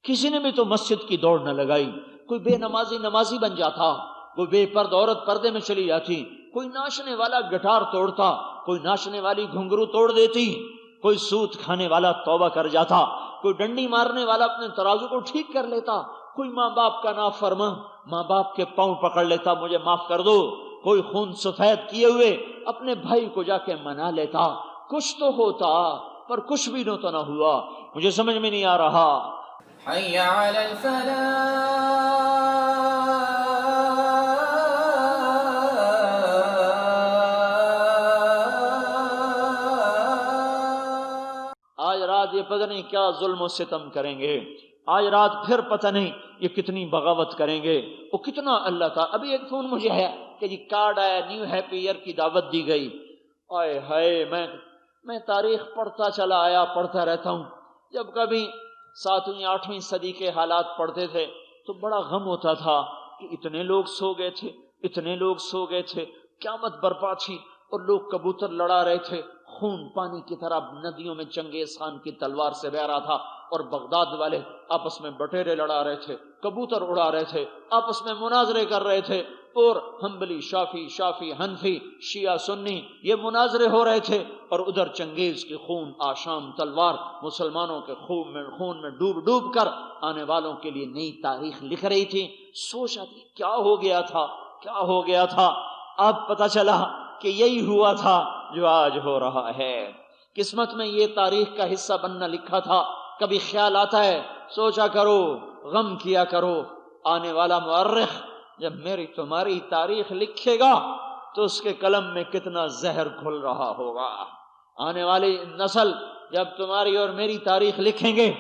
کسی نے بھی تو مسجد کی دوڑ نہ لگائی. کوئی بے نمازی نمازی بن جاتا، کوئی بے پرد عورت پردے میں چلی جاتی، کوئی ناچنے والا گٹار توڑتا، کوئی ناچنے والی گھنگرو توڑ دیتی، کوئی سود کھانے والا توبہ کر جاتا، کوئی ڈنڈی مارنے والا اپنے ترازو کو ٹھیک کر لیتا، کوئی ماں باپ کا نافرما ماں باپ کے پاؤں پکڑ لیتا، مجھے معاف کر دو، کوئی خون سفید کیے ہوئے اپنے بھائی کو جا کے منا لیتا. کچھ تو ہوتا پر کچھ بھی تو نہ ہوا. مجھے سمجھ میں نہیں آ رہا. حی علی الفلاح. آج رات یہ پتہ نہیں کیا ظلم و ستم کریں گے، آج رات پھر پتہ نہیں یہ کتنی بغاوت کریں گے، وہ کتنا اللہ کا. ابھی ایک فون مجھے ہے کہ جی کارڈ آیا، نیو ہیپی ایئر کی دعوت دی گئی. آئے ہائے، میں تاریخ پڑھتا چلا آیا، پڑھتا رہتا ہوں. جب کبھی 7ویں 8ویں صدی کے حالات پڑھتے تھے تو بڑا غم ہوتا تھا کہ اتنے لوگ سو گئے تھے، اتنے لوگ سو گئے تھے، قیامت برپا تھی اور لوگ کبوتر لڑا رہے تھے، خون پانی کی طرح ندیوں میں چنگیز خان کی تلوار سے بہہ رہا تھا، اور بغداد والے آپس میں بٹیرے لڑا رہے تھے، کبوتر اڑا رہے تھے، آپس میں مناظرے کر رہے تھے، اور حنبلی شافی حنفی شیعہ سنی یہ مناظرے ہو رہے تھے، اور ادھر چنگیز کی خون آشام تلوار مسلمانوں کے خون میں ڈوب ڈوب کر آنے والوں کے لیے نئی تاریخ لکھ رہی تھی. سوچا کہ کیا ہو گیا تھا. اب پتہ چلا کہ یہی ہوا تھا جو آج ہو رہا ہے. قسمت میں یہ تاریخ کا حصہ بننا لکھا تھا. کبھی خیال آتا ہے، سوچا کرو، غم کیا کرو، آنے والا مورخ جب میری تمہاری تاریخ لکھے گا تو اس کے قلم میں کتنا زہر گھل رہا ہوگا. آنے والی نسل جب تمہاری اور میری تاریخ لکھیں گے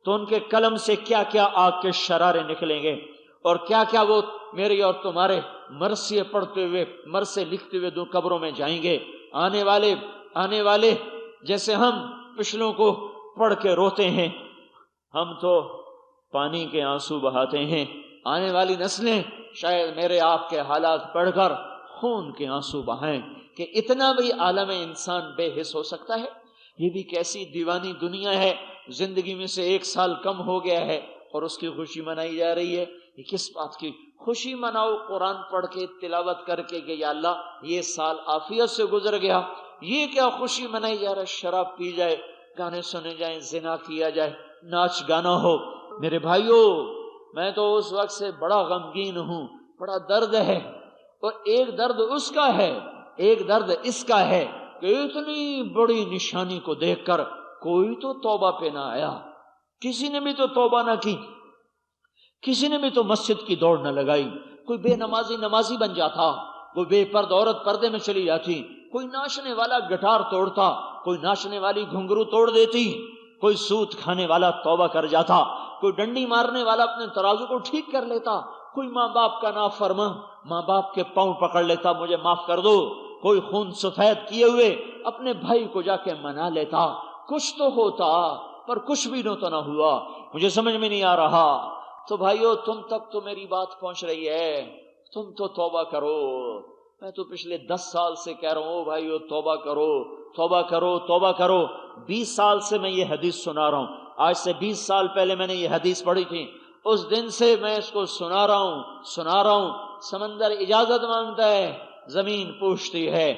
تو ان کے قلم سے کیا کیا آگ کے شرارے نکلیں گے، اور کیا کیا وہ میری اور تمہارے مرثیے پڑھتے ہوئے مرثے لکھتے ہوئے دو قبروں میں جائیں گے. آنے والے جیسے ہم پچھلوں کو پڑھ کے روتے ہیں، ہم تو پانی کے آنسو بہاتے ہیں. آنے والی نسلیں شاید میرے آپ کے حالات پڑھ کر خون کے آنسو بہائیں کہ اتنا بھی عالم انسان بے حس ہو سکتا ہے. یہ بھی کیسی دیوانی دنیا ہے، زندگی میں سے 1 سال کم ہو گیا ہے اور اس کی خوشی منائی جا رہی ہے. یہ کس بات کی خوشی مناؤ؟ قرآن پڑھ کے تلاوت کر کے کہ یا اللہ یہ سال عافیت سے گزر گیا. یہ کیا خوشی منائی جا رہا ہے؟ شراب پی جائے، گانے سنے جائیں، زنا کیا جائے، ناچ گانا ہو. میرے بھائیوں، میں تو اس وقت سے بڑا غمگین ہوں، بڑا درد ہے. اور ایک درد اس کا ہے، ایک درد اس کا ہے کہ اتنی بڑی نشانی کو دیکھ کر کوئی تو توبہ پہ نہ آیا. کسی نے بھی تو توبہ نہ کی، کسی نے بھی تو مسجد کی دوڑ نہ لگائی. کوئی بے نمازی نمازی بن جاتا، کوئی بے پرد عورت پردے میں چلی جاتی، کوئی ناچنے والا گٹار توڑتا، کوئی ناچنے والی گھنگرو توڑ دیتی، کوئی سود کھانے والا توبہ کر جاتا، کوئی ڈنڈی مارنے والا اپنے ترازو کو ٹھیک کر لیتا، کوئی ماں باپ کا نافرما ماں باپ کے پاؤں پکڑ لیتا، مجھے معاف کر دو، کوئی خون سفید کیے ہوئے اپنے بھائی کو جا کے منا لیتا. کچھ تو ہوتا پر کچھ بھی تو نہ ہوا. مجھے سمجھ میں نہیں آ رہا. تو بھائیو، تم تک تو میری بات پہنچ رہی ہے، تم تو توبہ کرو. میں تو پچھلے 10 سال سے کہہ رہا ہوں بھائیو توبہ کرو، توبہ کرو، توبہ کرو. 20 سال سے میں یہ حدیث سنا رہا ہوں. آج سے 20 سال پہلے میں نے یہ حدیث پڑھی تھی، اس دن سے میں اس کو سنا رہا ہوں. سمندر اجازت مانگتا ہے، زمین پوچھتی ہے،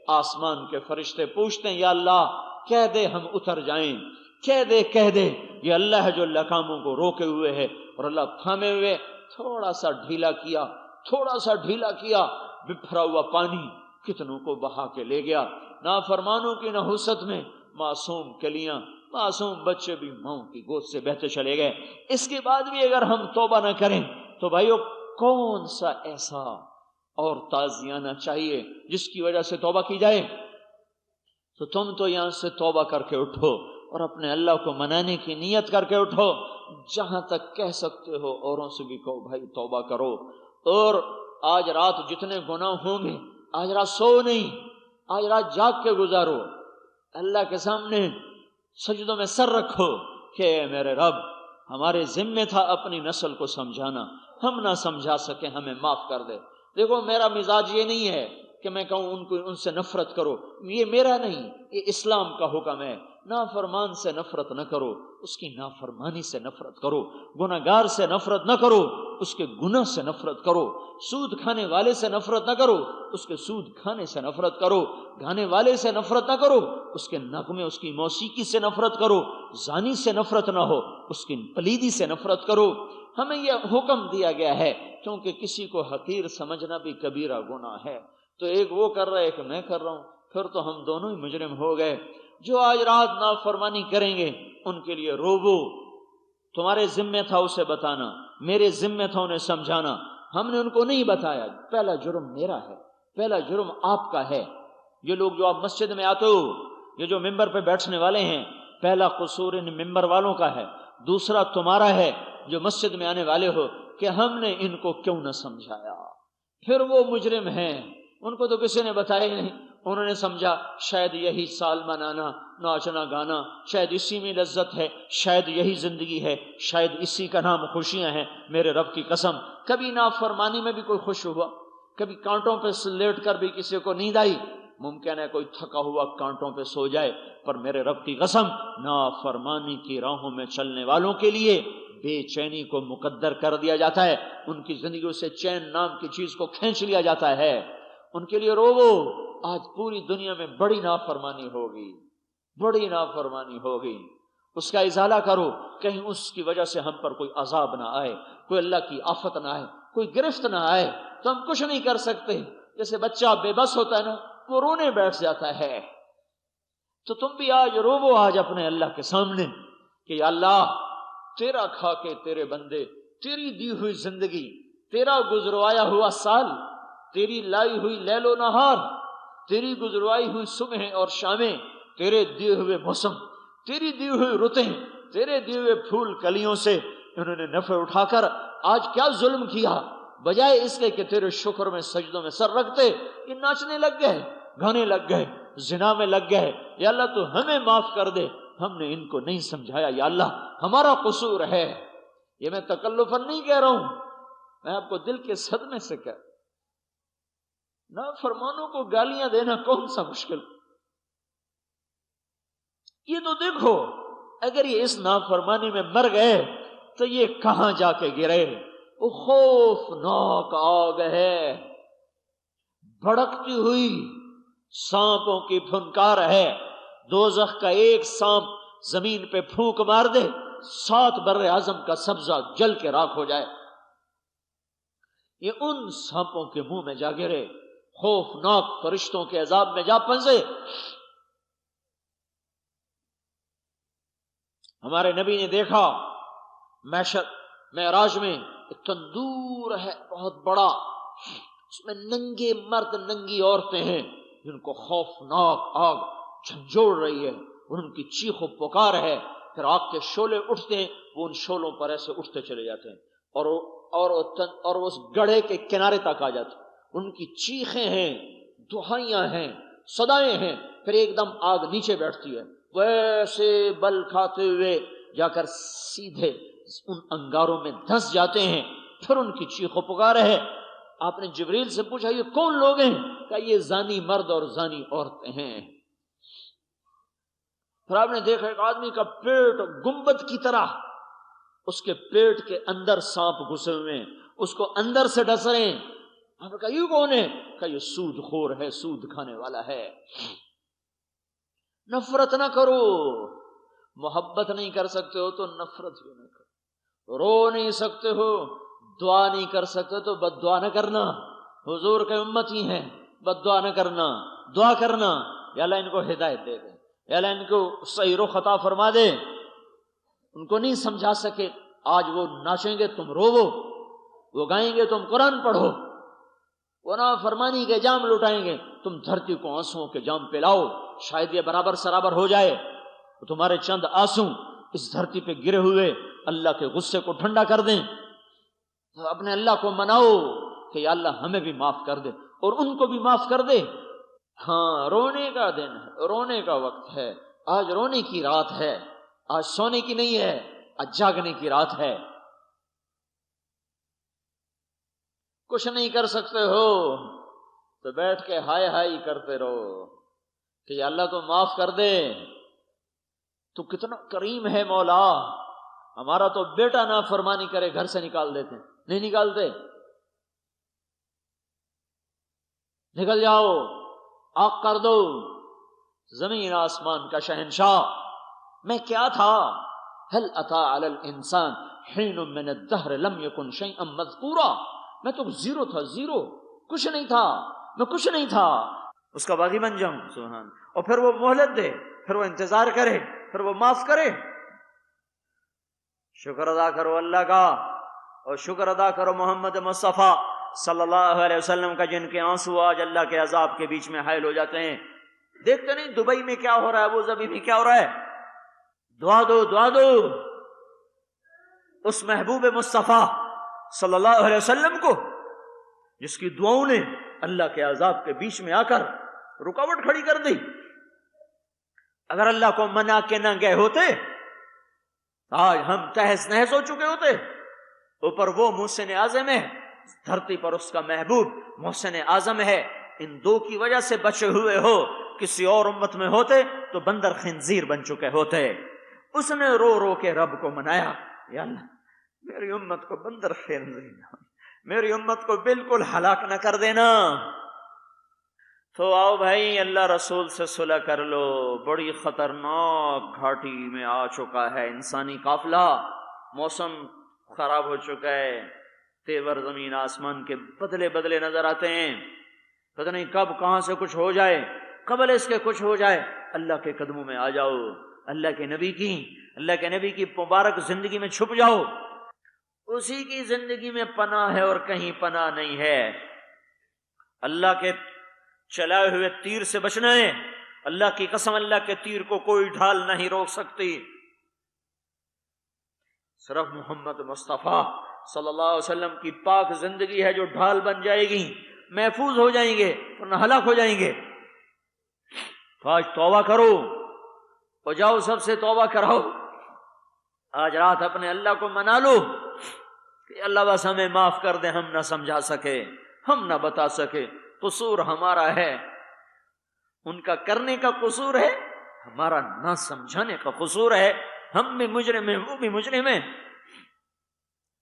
آسمان کے فرشتے پوچھتے ہیں یا اللہ کہہ دے ہم اتر جائیں، کہہ دے. یہ اللہ ہے جو لکاموں کو روکے ہوئے ہے، اور اللہ تھامے ہوئے. تھوڑا سا ڈھیلا کیا، بپھرا ہوا پانی کتنوں کو بہا کے لے گیا. نافرمانوں کی نحوست میں معصوم کلیاں، معصوم بچے بھی ماں کی گود سے بہتے چلے گئے. اس کے بعد بھی اگر ہم توبہ نہ کریں تو بھائیو کون سا ایسا اور تازیانہ چاہیے جس کی وجہ سے توبہ کی جائے؟ تو تم تو یہاں سے توبہ کر کے اٹھو اور اپنے اللہ کو منانے کی نیت کر کے اٹھو. جہاں تک کہہ سکتے ہو اوروں سے بھی کہو بھائی توبہ کرو. اور آج رات جتنے گناہ ہوں گے، آج رات سو نہیں، آج رات جاگ کے گزارو. اللہ کے سامنے سجدوں میں سر رکھو کہ اے میرے رب، ہمارے ذمہ تھا اپنی نسل کو سمجھانا، ہم نہ سمجھا سکے، ہمیں معاف کر دے. دیکھو میرا مزاج یہ نہیں ہے کہ میں کہوں ان سے نفرت کرو، یہ میرا نہیں، یہ اسلام کا حکم ہے. نافرمان سے نفرت نہ کرو، اس کی نافرمانی سے نفرت کرو، گناہگار سے نفرت نہ کرو، اس کے گناہ سے نفرت کرو، سود کھانے والے سے نفرت نہ کرو، اس کے سود کھانے سے نفرت کرو، گانے والے سے نفرت نہ کرو، اس کے نغمے، اس کی موسیقی سے نفرت کرو، زانی سے نفرت نہ ہو، اس کی پلیدی سے نفرت کرو۔ ہمیں یہ حکم دیا گیا ہے، کیونکہ کسی کو حقیر سمجھنا بھی کبیرہ گناہ ہے۔ تو ایک وہ کر رہا ہے، ایک میں کر رہا ہوں، پھر تو ہم دونوں ہی مجرم ہو گئے۔ جو آج رات نافرمانی کریں گے ان کے لیے روبو، تمہارے ذمہ تھا اسے بتانا، میرے ذمہ تھا انہیں سمجھانا، ہم نے ان کو نہیں بتایا۔ پہلا جرم میرا ہے، پہلا جرم آپ کا ہے۔ یہ لوگ جو آپ مسجد میں آتے ہو، یہ جو ممبر پہ بیٹھنے والے ہیں، پہلا قصور ان ممبر والوں کا ہے، دوسرا تمہارا ہے جو مسجد میں آنے والے ہو کہ ہم نے ان کو کیوں نہ سمجھایا۔ پھر وہ مجرم ہیں، ان کو تو کسی نے بتایا ہی نہیں، انہوں نے سمجھا شاید یہی سال منانا، ناچنا گانا، شاید اسی میں لذت ہے، شاید یہی زندگی ہے، شاید اسی کا نام خوشیاں ہیں۔ میرے رب کی قسم، کبھی نافرمانی میں بھی کوئی خوش ہوا؟ کبھی کانٹوں پہ لیٹ کر بھی کسی کو نیند آئی؟ ممکن ہے کوئی تھکا ہوا کانٹوں پہ سو جائے، پر میرے رب کی قسم نافرمانی کی راہوں میں چلنے والوں کے لیے بے چینی کو مقدر کر دیا جاتا ہے، ان کی زندگیوں سے چین نام کی چیز کو کھینچ لیا جاتا ہے۔ ان کے لیے روو، آج پوری دنیا میں بڑی نافرمانی ہوگی، بڑی نافرمانی ہوگی، اس کا ازالہ کرو، کہیں اس کی وجہ سے ہم پر کوئی عذاب نہ آئے، کوئی اللہ کی آفت نہ آئے، کوئی گرفت نہ آئے۔ تو ہم کچھ نہیں کر سکتے، جیسے بچہ بے بس ہوتا ہے نا، وہ رونے بیٹھ جاتا ہے۔ تو تم بھی آج روو، آج اپنے اللہ کے سامنے کہ یا اللہ، تیرا کھا کے تیرے بندے، تیری دی ہوئی زندگی، تیرا گزروایا ہوا سال، تیری لائی ہوئی لیل و نہار، تیری گزروائی ہوئی صبح اور شامیں، تیرے دیے ہوئے موسم، تیری دی ہوئی رتیں، تیرے دیے ہوئے پھول کلیوں سے انہوں نے نفع اٹھا کر آج کیا ظلم کیا، بجائے اس کے کہ تیرے شکر میں سجدوں میں سر رکھتے، یہ ناچنے لگ گئے، گانے لگ گئے، زنا میں لگ گئے۔ یا اللہ تو ہمیں معاف کر دے، ہم نے ان کو نہیں سمجھایا، یا اللہ ہمارا قصور ہے۔ یہ میں تکلفاً نہیں کہہ رہا ہوں، میں آپ کو دل کے صدمے سے کہہ، نافرمانوں کو گالیاں دینا کون سا مشکل؟ یہ تو دیکھو، اگر یہ اس نافرمانی میں مر گئے تو یہ کہاں جا کے گرے؟ وہ خوفناک آگ ہے، بھڑکتی ہوئی سانپوں کی پھنکار ہے۔ دوزخ کا ایک سانپ زمین پہ پھونک مار دے، 7 بر اعظم کا سبزہ جل کے راکھ ہو جائے۔ یہ ان سانپوں کے منہ میں جا گرے، خوفناک فرشتوں کے عذاب میں جا پھنسے۔ ہمارے نبی نے دیکھا معراج میں ایک تندور ہے بہت بڑا، اس میں ننگے مرد ننگی عورتیں ہیں جن کو خوفناک آگ جھنجھوڑ رہی ہے، اور ان کی چیخ و پکار ہے۔ پھر آگ کے شعلے اٹھتے ہیں، وہ ان شعلوں پر ایسے اٹھتے چلے جاتے ہیں اور اس گڑھے کے کنارے تک آ جاتے ہیں۔ ان کی چیخیں ہیں، دہائیاں ہیں، صدائیں ہیں، پھر ایک دم آگ نیچے بیٹھتی ہے، ویسے بل کھاتے ہوئے جا کر سیدھے ان انگاروں میں دھس جاتے ہیں۔ پھر ان کی چیخ و پکار ہے۔ آپ نے جبریل سے پوچھا یہ کون لوگ ہیں؟ کہ یہ زانی مرد اور زانی عورتیں ہیں۔ پھر آپ نے دیکھا ایک آدمی کا پیٹ گنبد کی طرح، اس کے پیٹ کے اندر سانپ گھسے ہوئے ہیں، اس کو اندر سے ڈس رہے ہیں۔ آپ نے کہا یہ کون ہے؟ کہ یہ سود خور ہے، سود کھانے والا ہے۔ نفرت نہ کرو، محبت نہیں کر سکتے ہو تو نفرت بھی نہ کرو، رو نہیں سکتے ہو، دعا نہیں کر سکتے تو بد دعا نہ کرنا۔ حضور کے امتی ہیں، بد دعا نہ کرنا، دعا کرنا، یا اللہ ان کو ہدایت دے دے، یا اللہ ان کو صحیح رخ عطا فرما دے۔ ان کو نہیں سمجھا سکے، آج وہ ناچیں گے تم روو، وہ گائیں گے تم قرآن پڑھو، وہ نافرمانی کے جام لٹائیں گے تم دھرتی کو آنسوؤں کے جام پلاؤ۔ شاید یہ برابر سرابر ہو جائے تو تمہارے چند آنسو اس دھرتی پہ گرے ہوئے اللہ کے غصے کو ٹھنڈا کر دیں۔ تو اپنے اللہ کو مناؤ کہ یا اللہ ہمیں بھی معاف کر دے اور ان کو بھی معاف کر دے۔ ہاں، رونے کا دن ہے، رونے کا وقت ہے، آج رونے کی رات ہے، آج سونے کی نہیں ہے، آج جاگنے کی رات ہے۔ کچھ نہیں کر سکتے ہو تو بیٹھ کے ہائے ہائے کرتے رہو کہ یا اللہ تو معاف کر دے، تو کتنا کریم ہے مولا. ہمارا تو بیٹا نافرمانی کرے گھر سے نکال دیتے ہیں. نہیں نکالتے. نکل جاؤ، آگ کر دو. زمین آسمان کا شہنشاہ میں کیا تھا. هل اتى على الانسان حين من الدهر لم يكن شيئا مذكورا. میں تو زیرو تھا، زیرو، کچھ نہیں تھا، میں کچھ نہیں تھا، اس کا باغی بن جاؤں. سبحان. اور پھر وہ مہلت دے، پھر وہ انتظار کرے، پھر وہ معاف کرے. شکر ادا کرو اللہ کا، اور شکر ادا کرو محمد مصطفیٰ صلی اللہ علیہ وسلم کا، جن کے آنسو آج اللہ کے عذاب کے بیچ میں حائل ہو جاتے ہیں. دیکھتے نہیں دبئی میں کیا ہو رہا ہے، ابو ظبی میں کیا ہو رہا ہے. دعا دو، دعا دو اس محبوب مصطفیٰ صلی اللہ علیہ وسلم کو، جس کی دعاؤں نے اللہ کے عذاب کے بیچ میں آ کر رکاوٹ کھڑی کر دی. اگر اللہ کو منا کے نہ گئے ہوتے آج ہم تہس نہس ہو چکے ہوتے. اوپر وہ محسن اعظم ہے، دھرتی پر اس کا محبوب محسن اعظم ہے. ان دو کی وجہ سے بچے ہوئے ہو. کسی اور امت میں ہوتے تو بندر خنزیر بن چکے ہوتے. اس نے رو رو کے رب کو منایا، یا اللہ میری امت کو بندر خنزیر، میری امت کو بالکل ہلاک نہ کر دینا. تو آؤ بھائی اللہ رسول سے صلح کر لو. بڑی خطرناک گھاٹی میں آ چکا ہے انسانی قافلہ. موسم خراب ہو چکا ہے، تیور زمین آسمان کے بدلے بدلے نظر آتے ہیں. پتہ نہیں کب کہاں سے کچھ ہو جائے. قبل اس کے کچھ ہو جائے اللہ کے قدموں میں آ جاؤ، اللہ کے نبی کی مبارک زندگی میں چھپ جاؤ. اسی کی زندگی میں پناہ ہے اور کہیں پناہ نہیں ہے. اللہ کے چلائے ہوئے تیر سے بچنا ہے. اللہ کی قسم اللہ کے تیر کو کوئی ڈھال نہیں روک سکتی. صرف محمد مصطفیٰ صلی اللہ علیہ وسلم کی پاک زندگی ہے جو ڈھال بن جائے گی. محفوظ ہو جائیں گے ورنہ ہلاک ہو جائیں گے. تو آج توبہ کرو اور جاؤ سب سے توبہ کراؤ. آج رات اپنے اللہ کو منا لو کہ اللہ بس ہمیں معاف کر دے. ہم نہ سمجھا سکے، ہم نہ بتا سکے، قصور ہمارا ہے. ان کا کرنے کا قصور ہے، ہمارا نہ سمجھانے کا قصور ہے. ہم بھی مجرم ہیں، وہ بھی مجرم ہیں.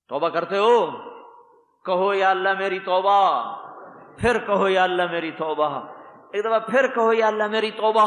توبہ کرتے ہو؟ کہو یا اللہ میری توبہ. پھر کہو یا اللہ میری توبہ. ایک دفعہ پھر کہو یا اللہ میری توبہ.